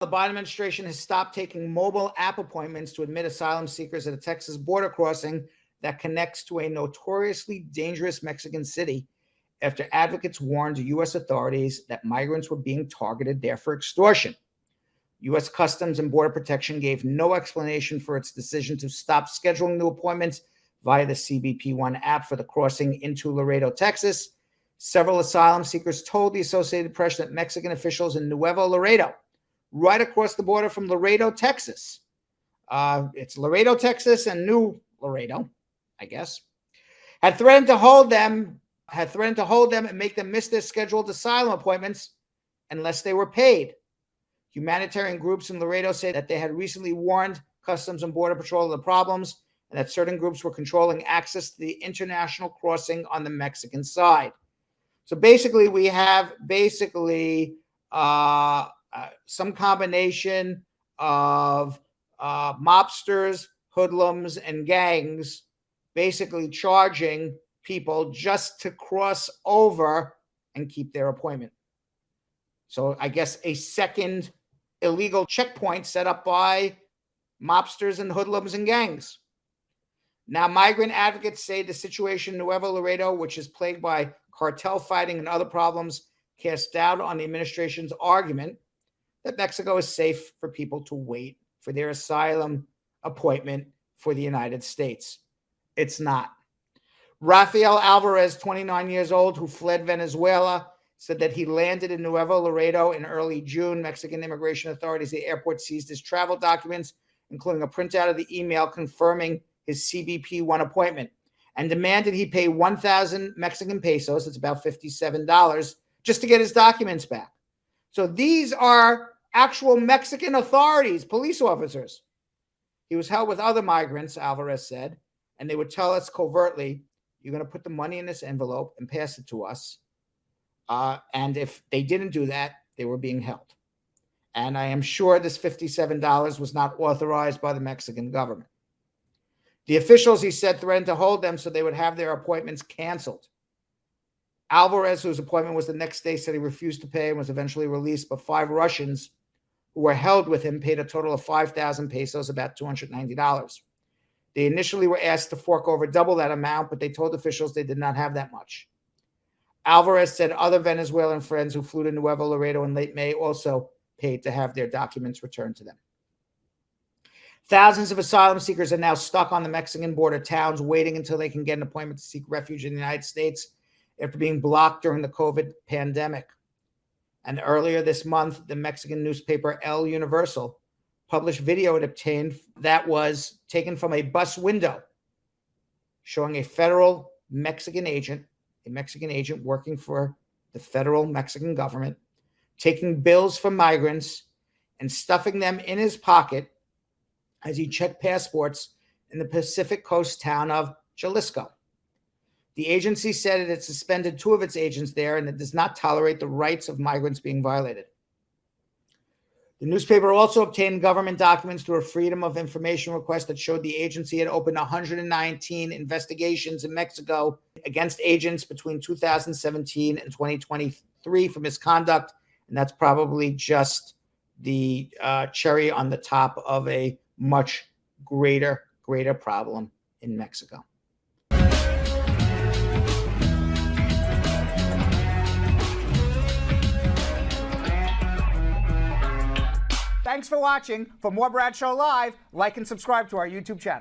The Biden administration has stopped taking mobile app appointments to admit asylum seekers at a Texas border crossing that connects to a notoriously dangerous Mexican city after advocates warned U.S. authorities that migrants were being targeted there for extortion. U.S. Customs and Border Protection gave no explanation for its decision to stop scheduling new appointments via the CBP One app for the crossing into Laredo, Texas. Several asylum seekers told the Associated Press that Mexican officials in Nuevo Laredo, right across the border from Laredo, Texas, it's Laredo, Texas, and New Laredo, I guess, had threatened to hold them and make them miss their scheduled asylum appointments unless they were paid. Humanitarian groups in Laredo say that they had recently warned Customs and Border Patrol of the problems and that certain groups were controlling access to the international crossing on the Mexican side. So basically, we have some combination of mobsters, hoodlums, and gangs basically charging people just to cross over and keep their appointment. So I guess a second illegal checkpoint set up by mobsters and hoodlums and gangs. Now, migrant advocates say the situation in Nuevo Laredo, which is plagued by cartel fighting and other problems, casts doubt on the administration's argument that Mexico is safe for people to wait for their asylum appointment for the United States. It's not. Rafael Alvarez, 29 years old, who fled Venezuela, said that he landed in Nuevo Laredo in early June. Mexican immigration authorities at the airport seized his travel documents, including a printout of the email confirming his CBP One appointment, and demanded he pay 1,000 Mexican pesos, that's about $57, just to get his documents back. So these are actual Mexican authorities, police officers. He was held with other migrants, Alvarez said, and they would tell us covertly, you're going to put the money in this envelope and pass it to us. And if they didn't do that, they were being held. And I am sure this $57 was not authorized by the Mexican government. The officials, he said, threatened to hold them so they would have their appointments canceled. Alvarez, whose appointment was the next day, said he refused to pay and was eventually released, but 5 Russians who were held with him paid a total of 5,000 pesos, about $290. They initially were asked to fork over double that amount, but they told officials they did not have that much. Alvarez said other Venezuelan friends who flew to Nuevo Laredo in late May also paid to have their documents returned to them. Thousands of asylum seekers are now stuck on the Mexican border towns, waiting until they can get an appointment to seek refuge in the United States after being blocked during the COVID pandemic. And earlier this month, the Mexican newspaper El Universal published video it obtained that was taken from a bus window showing a federal Mexican agent, working for the federal Mexican government, taking bills from migrants and stuffing them in his pocket as he checked passports in the Pacific Coast town of Jalisco. The agency said it had suspended 2 of its agents there and it does not tolerate the rights of migrants being violated. The newspaper also obtained government documents through a Freedom of Information request that showed the agency had opened 119 investigations in Mexico against agents between 2017 and 2023 for misconduct. And that's probably just the cherry on the top of a much greater problem in Mexico. Thanks for watching. For more Brad Show Live, like and subscribe to our YouTube channel.